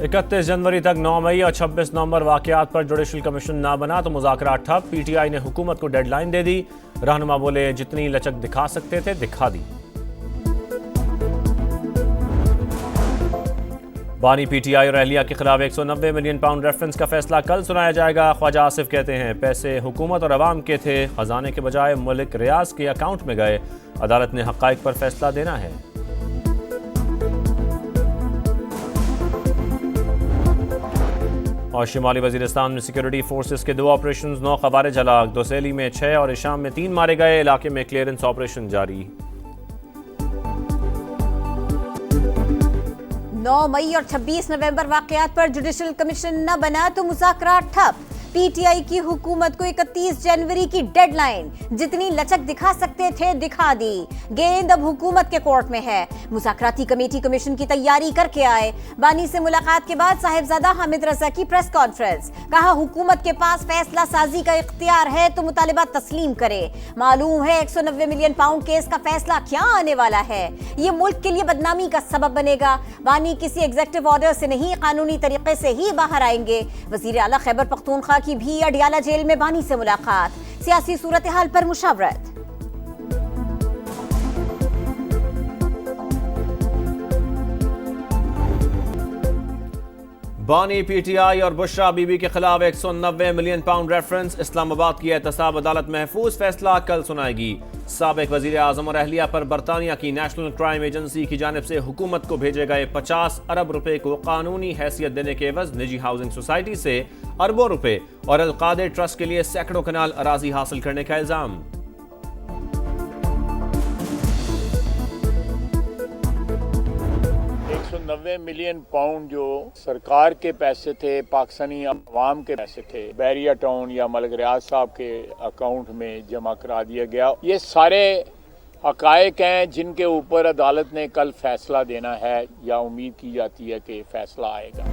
31 जनवरी तक 9 मई और 26 नवंबर वाकयात पर जुडिशल कमीशन ना बना तो मुज़ाकरात ठप। PTI ने हुकूमत को डेडलाइन दे दी। रहनुमा बोले जितनी लचक दिखा सकते थे दिखा दी। बानी PTI और अहलिया के खिलाफ 190 मिलियन पाउंड रेफरेंस का फैसला कल सुनाया जाएगा। ख्वाजा आसिफ कहते हैं पैसे हुकूमत और अवाम के थे, खजाने के बजाय मलिक रियाज के अकाउंट में गए। अदालत ने हक़ाइक़ पर फैसला देना है। और शिमाली वजीरिस्तान में सिक्योरिटी फोर्सेस के 2 ऑपरेशन, 9 ख़वारिज हलाक, दोसेली में 6 और इशाम में 3 मारे गए। इलाके में क्लियरेंस ऑपरेशन जारी। 9 मई और 26 नवंबर वाकयात पर जुडिशल कमीशन न बना तो मुज़ाकरात ठप। PTI की हुकूमत को 31 जनवरी की डेडलाइन, जितनी लचक दिखा सकते थे दिखा दी। गेंद अब हुकूमत के कोर्ट में है। मुज़ाकराती कमेटी कमीशन की तैयारी करके आए। बानी से मुलाकात के बाद साहिबजादा हामिद रजा की प्रेस कॉन्फ्रेंस, कहा हुकूमत के पास फैसला साजी का इख्तियार है तो मुतालिबा तस्लीम करे। मालूम है 190 मिलियन पाउंड केस का फैसला क्या आने वाला है। ये मुल्क के लिए बदनामी का सबब बनेगा। बानी किसी एग्जीक्यूटिव ऑर्डर से नहीं, कानूनी तरीके से ही बाहर आएंगे। वजीर आला खैबर पख्तूनख्वा की भी अडियाला जेल में बानी से मुलाकात, सियासी सूरत हाल पर मुशावरत। बानी PTI और बुशरा बीबी के खिलाफ 190 मिलियन पाउंड रेफरेंस, इस्लामाबाद की एहतसाब अदालत महफूज फैसला कल सुनाएगी। साबिक वजीर आजम और अहलिया पर बरतानिया की नेशनल क्राइम एजेंसी की जानिब से हुकूमत को भेजे गए 50 अरब रुपए को कानूनी हैसियत देने के एवज निजी हाउसिंग सोसाइटी से अरबों रुपए और अलकादर ट्रस्ट के लिए सैकड़ों कनाल अराजी हासिल करने का इल्जाम। $190 मिलियन पाउंड जो सरकार के पैसे थे, पाकिस्तानी अवाम के पैसे थे, बैरिया टाउन या मलिक रियाज साहब के अकाउंट में जमा करा दिया गया। ये सारे हकायक हैं जिनके ऊपर अदालत ने कल फैसला देना है या उम्मीद की जाती है कि फैसला आएगा।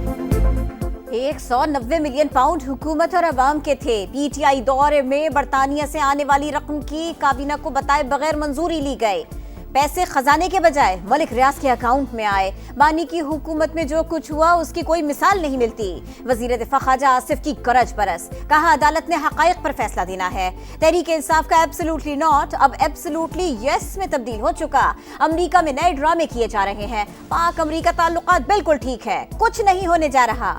190 मिलियन पाउंड हुकूमत और अवाम के थे। PTI दौरे में बरतानिया से आने वाली रकम की काबीना को बताए बगैर मंजूरी ली गई। पैसे खजाने के बजाय मलिक रियाज के अकाउंट में आए। बानी की हुकूमत में जो कुछ हुआ उसकी कोई मिसाल नहीं मिलती। वजीर दिफा ख्वाजा आसिफ की करज परस, कहा अदालत ने हकायक पर फैसला देना है। तहरीक इंसाफ का एब्सोल्युटली नॉट अब एब्सोल्युटली यस में तब्दील हो चुका। अमरीका में नए ड्रामे किए जा रहे हैं। पाक अमरीका ताल्लुकात बिल्कुल ठीक है, कुछ नहीं होने जा रहा।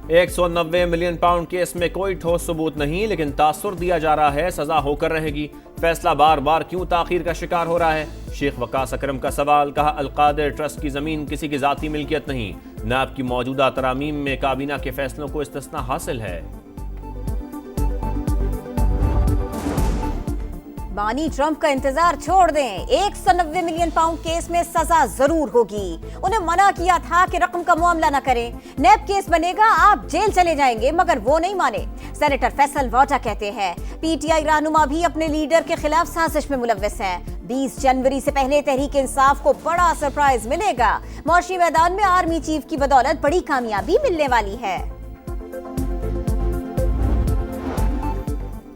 $190 मिलियन पाउंड केस में कोई ठोस सबूत नहीं, लेकिन तासुर दिया जा रहा है सजा होकर रहेगी। फैसला बार बार क्यों ताखीर का शिकार हो रहा है? शेख वकास अकरम का सवाल, कहा अलकादर ट्रस्ट की जमीन किसी की जाती मिल्कियत नहीं। नाब की मौजूदा तरामीम में काबीना के फैसलों को इस्तिस्ना हासिल है। बानी ट्रंप का इंतजार छोड़ दें। 190 मिलियन पाउंड केस में सजा जरूर होगी। उन्हें मना किया था कि रकम का मामला न करें। नैब केस बनेगा, आप जेल चले जाएंगे, मगर वो नहीं माने। सेनेटर फैसल वाटा कहते हैं PTI रहनुमा भी अपने लीडर के खिलाफ साजिश में मुलव्वस हैं। 20 जनवरी से पहले तहरीक इंसाफ को बड़ा सरप्राइज मिलेगा। मौशी मैदान में आर्मी चीफ की बदौलत बड़ी कामयाबी मिलने वाली है।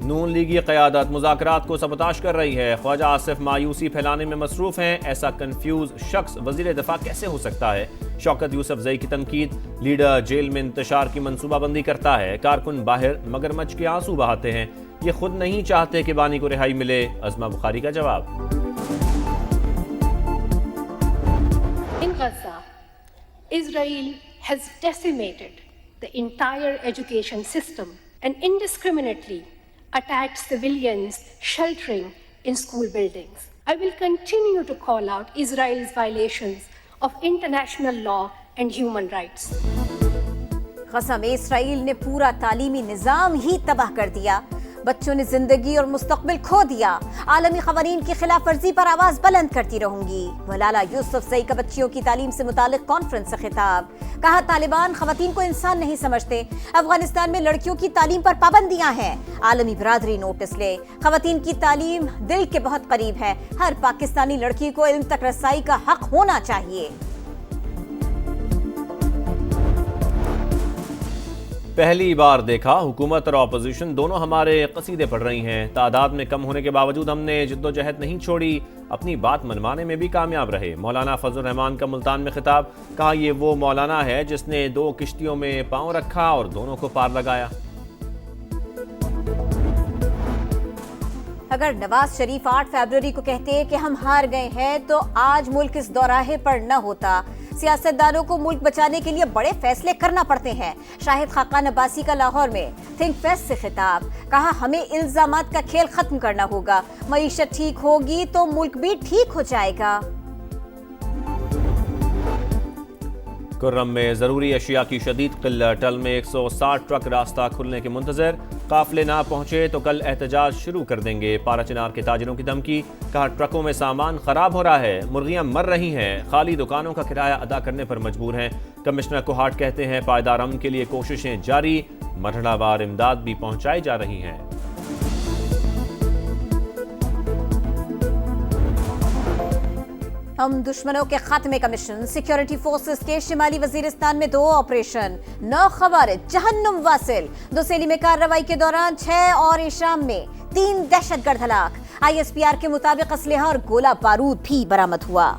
नून लीगी क़यादत मुज़ाकरात को सबताश कर रही है। ख्वाजा आसिफ मायूसी फैलाने में मसरूफ हैं। ऐसा कंफ्यूज शख्स वज़ीर दिफा कैसे हो सकता है? शौकत यूसुफजई की तनकीद, लीडर जेल में इंतशार की मनसूबाबंदी करता है। कारकुन बाहर मगरमच्छ के आंसू बहाते हैं। ये खुद नहीं चाहते कि बानी को रिहाई मिले। अज़मा बुखारी का जवाब। In Gaza, Israel has decimated the entire education system and indiscriminately attacked civilians sheltering in school buildings. I will continue to call out Israel's violations of international law and human rights. गज़ा में Israel ने पूरा तालीमी निज़ाम ही तबाह कर दिया। बच्चों ने जिंदगी और मुस्तकबिल खो दिया। आलमी क़वानीन की खिलाफ वर्जी पर आवाज बुलंद करती रहूंगी। मलाला यूसुफज़ई का बच्चियों की तालीम से मुतालिक कॉन्फ्रेंस से खिताब, कहा तालिबान ख़वातीन को इंसान नहीं समझते। अफगानिस्तान में लड़कियों की तालीम पर पाबंदियां हैं। आलमी बरादरी नोटिस ले। ख़वातीन की तालीम दिल के बहुत करीब है। हर पाकिस्तानी लड़की को इल्म तक रसाई का हक होना चाहिए। پہلی بار دیکھا حکومت اور اپوزیشن دونوں ہمارے قصیدے پڑھ رہی ہیں. تعداد میں کم ہونے کے باوجود ہم نے جد و جہد نہیں چھوڑی, اپنی بات منوانے میں بھی کامیاب رہے. مولانا فضل الرحمان کا ملتان میں خطاب, کہا یہ وہ مولانا ہے جس نے 2 کشتیوں میں پاؤں رکھا اور دونوں کو پار لگایا. اگر نواز شریف 8 فروری کو کہتے کہ ہم ہار گئے ہیں تو آج ملک اس دوراہے پر نہ ہوتا. سیاستدانوں کو ملک بچانے کے لیے بڑے فیصلے کرنا پڑتے ہیں. شاہد خاقان عباسی کا لاہور میں تھنک فیسٹ سے خطاب, کہا ہمیں الزامات کا کھیل ختم کرنا ہوگا. معیشت ٹھیک ہوگی تو ملک بھی ٹھیک ہو جائے گا. کرم میں ضروری اشیاء کی شدید قلت, ٹل میں 160 ٹرک راستہ کھلنے کے منتظر. قافلے نہ پہنچے تو کل احتجاج شروع کر دیں گے. پارا چنار کے تاجروں کی دھمکی, کہا ٹرکوں میں سامان خراب ہو رہا ہے, مرغیاں مر رہی ہیں, خالی دکانوں کا کرایہ ادا کرنے پر مجبور ہیں. کمشنر کوہاٹ کہتے ہیں پائیدار امن کے لیے کوششیں جاری, مرحلہ وار امداد بھی پہنچائی جا رہی ہیں. ہم دشمنوں کے خاتمے کا مشن, سیکیورٹی فورسز کے شمالی وزیرستان میں 2 آپریشن, 9 خوارج جہنم واصل. دوسیلی میں کارروائی کے دوران 6 اور شام میں 3 دہشت گرد ہلاک. ISPR کے مطابق اسلحہ اور گولہ بارود بھی برآمد ہوا.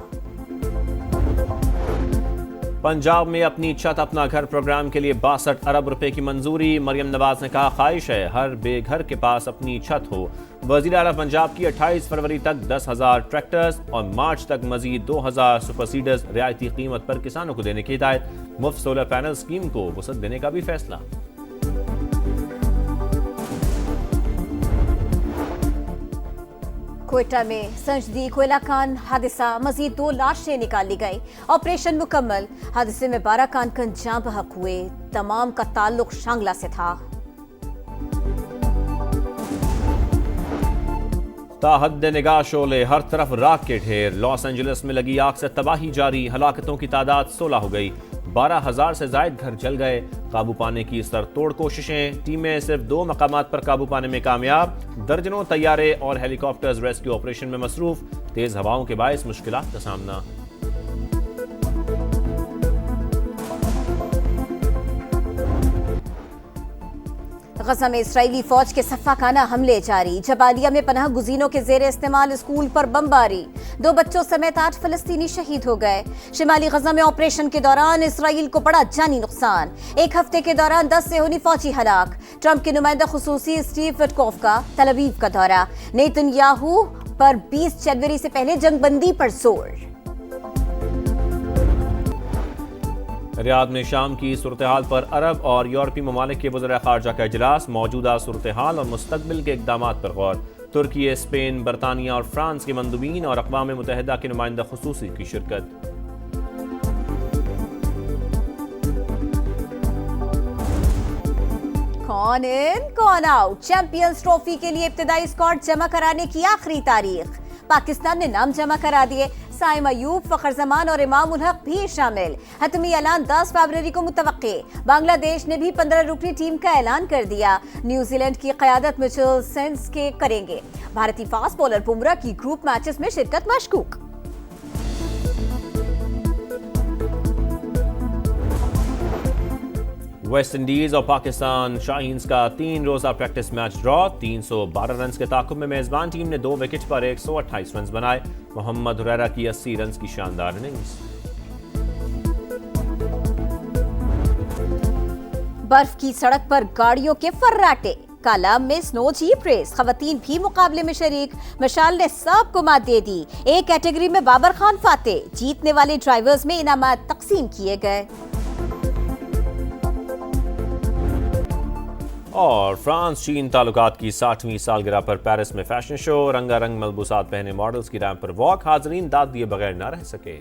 پنجاب میں اپنی چھت اپنا گھر پروگرام کے لیے 62 ارب روپے کی منظوری. مریم نواز نے کہا خواہش ہے ہر بے گھر کے پاس اپنی چھت ہو. وزیر اعلیٰ پنجاب کی 28 فروری تک 10,000 ٹریکٹرز اور مارچ تک مزید 2,000 سپر سیڈرز رعایتی قیمت پر کسانوں کو دینے کی ہدایت. مفت سولر پینل اسکیم کو وسعت دینے کا بھی فیصلہ. کوئٹہ میں سنجدی کوئلہ کان حادثہ, مزید 2 لاشیں نکال لی گئی. آپریشن مکمل. حادثے میں 12 کانکن جاں بحق ہوئے, تمام کا تعلق شانگلہ سے تھا. تاحد نگاہ شعلے, ہر طرف راکھ کے ڈھیر. لاس اینجلس میں لگی آگ سے تباہی جاری, ہلاکتوں کی تعداد 16 ہو گئی. 12,000 سے زائد گھر جل گئے. قابو پانے کی سر توڑ کوششیں, ٹیمیں صرف 2 مقامات پر قابو پانے میں کامیاب. درجنوں طیارے اور ہیلی کاپٹرز ریسکیو آپریشن میں مصروف. تیز ہواؤں کے باعث مشکلات کا سامنا. غزہ میں اسرائیلی فوج کے سفاکانہ حملے جاری. جبالیہ میں پناہ گزینوں کے زیر استعمال اسکول پر بمباری. 2 بچوں سمیت 8 فلسطینی شہید ہو گئے. شمالی غزہ میں آپریشن کے دوران اسرائیل کو بڑا جانی نقصان. 1 ہفتے کے دوران 10 صہیونی فوجی ہلاک. ٹرمپ کے نمائندہ خصوصی اسٹیو وٹکوف کا تل ابیب کا دورہ. نیتن یاہو پر 20 جنوری سے پہلے جنگ بندی پر زور. ریاض میں شام کی صورتحال پر عرب اور یورپی ممالک کے وزراء خارجہ کا اجلاس. موجودہ صورتحال اور مستقبل کے اقدامات پر غور. ترکی، اسپین، برطانیہ اور فرانس کے مندوبین اور اقوام متحدہ کے نمائندہ خصوصی کی شرکت. کون ان کون آؤٹ, چیمپئنز ٹرافی کے لیے ابتدائی اسکواڈ جمع کرانے کی آخری تاریخ. پاکستان نے نام جمع کرا دیے. سائم ایوب، فخر زمان اور امام الحق بھی شامل. حتمی اعلان 10 فروری کو متوقع. بنگلہ دیش نے بھی 15 رکنی ٹیم کا اعلان کر دیا. نیوزی لینڈ کی قیادت مچل سینس کے کریں گے. بھارتی فاسٹ بولر بمراہ کی گروپ میچز میں شرکت مشکوک. ویسٹ انڈیز اور پاکستان شاہینز کا 3 روزہ پریکٹس میچ ڈرا. 312 رنز کے تعاقب میں میزبان ٹیم نے 2 وکٹ پر 128 رنز بنائے. محمد حریرہ کی 80 رنز کی شاندار اننگز. برف کی سڑک پر گاڑیوں کے فراٹے. کالام میں سنو جیپ ریس, خواتین بھی مقابلے میں شریک. مشال نے سب کو مات دے دی. ایک کیٹیگری میں بابر خان فاتح. جیتنے والے ڈرائیورز میں انعامات تقسیم کیے گئے. اور فرانس چین تعلقات کی 60ویں سالگرہ پر پیرس میں فیشن شو. رنگا رنگ ملبوسات پہنے ماڈلز کی ریمپ پر واک. حاضرین داد دیے بغیر نہ رہ سکے.